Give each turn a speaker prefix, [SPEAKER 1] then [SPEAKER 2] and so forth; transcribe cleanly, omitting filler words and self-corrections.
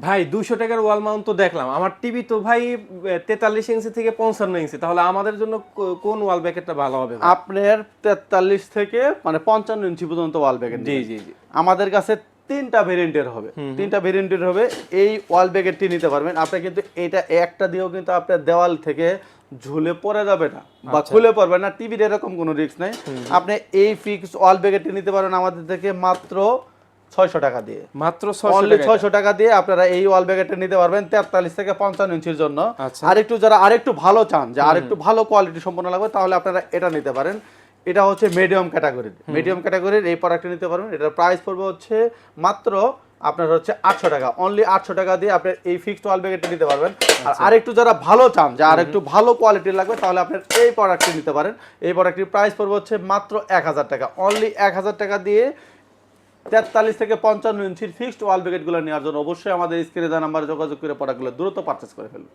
[SPEAKER 1] ভাই 200 টাকার wall mount তো দেখলাম, আমার টিভি তো ভাই 43 ইঞ্চি থেকে 55 ইঞ্চি, তাহলে আমাদের জন্য কোন ওয়াল ব্র্যাকেটটা ভালো হবে ভাই?
[SPEAKER 2] আপনার 43 থেকে মানে 55 ইঞ্চি পর্যন্ত ওয়াল ব্র্যাকেট
[SPEAKER 1] জি
[SPEAKER 2] নেবেন।
[SPEAKER 1] জি জি।
[SPEAKER 2] আমাদের কাছে তিনটা ভেরিয়েন্টের হবে, তিনটা ভেরিয়েন্টের হবে। এই ওয়াল ব্র্যাকেটটি নিতে পারবেন আপনি, কিন্তু এটা একটা দিয়েও কিন্তু আপনার দেওয়াল থেকে ঝুলে পড়ে যাবে না বা
[SPEAKER 1] আচ্ছা।
[SPEAKER 2] খুলে পড়বে না, টিভির এরকম কোনো রিস্ক নাই। আপনি এই ফিক্স ওয়াল ব্র্যাকেটটি নিতে পারেন আমাদের থেকে মাত্র 600 টাকা দিয়ে।
[SPEAKER 1] মাত্র 600
[SPEAKER 2] অনলি
[SPEAKER 1] টাকা?
[SPEAKER 2] 600 টাকা দিয়ে আপনারা এই ওয়াল ব্র্যাকেটটা নিতে পারবেন 43 থেকে 55 ইঞ্চির জন্য।
[SPEAKER 1] আচ্ছা।
[SPEAKER 2] আরেকটু যারা আরেকটু ভালো চান, যে আরেকটু ভালো কোয়ালিটি সম্পন্ন লাগবে, তাহলে আপনারা এটা নিতে পারেন। এটা হচ্ছে মিডিয়াম ক্যাটাগরির, মিডিয়াম ক্যাটাগরির এই প্রোডাক্টটা নিতে পারবেন। এটার প্রাইস পড়বে হচ্ছে মাত্র আপনার হচ্ছে 800 টাকা। অনলি 800 টাকা দিয়ে আপনি এই ফিক্সড ওয়াল ব্র্যাকেটটা নিতে পারবেন। আর আরেকটু যারা ভালো চান, যে আরেকটু ভালো কোয়ালিটির লাগবে, তাহলে আপনার এই প্রোডাক্টটি নিতে পারেন। এই প্রোডাক্টটির প্রাইস পড়বে হচ্ছে মাত্র 1000 টাকা। অনলি 1000 টাকা দিয়ে 43 থেকে 55 ইঞ্চির ফিক্সড ওয়াল ব্র্যাকেটগুলো নেওয়ার জন্য অবশ্যই আমাদের স্ক্রিনে দেওয়া নাম্বারে যোগাযোগ করে প্রোডাক্টগুলো দ্রুত পারচেজ করে ফেলুন।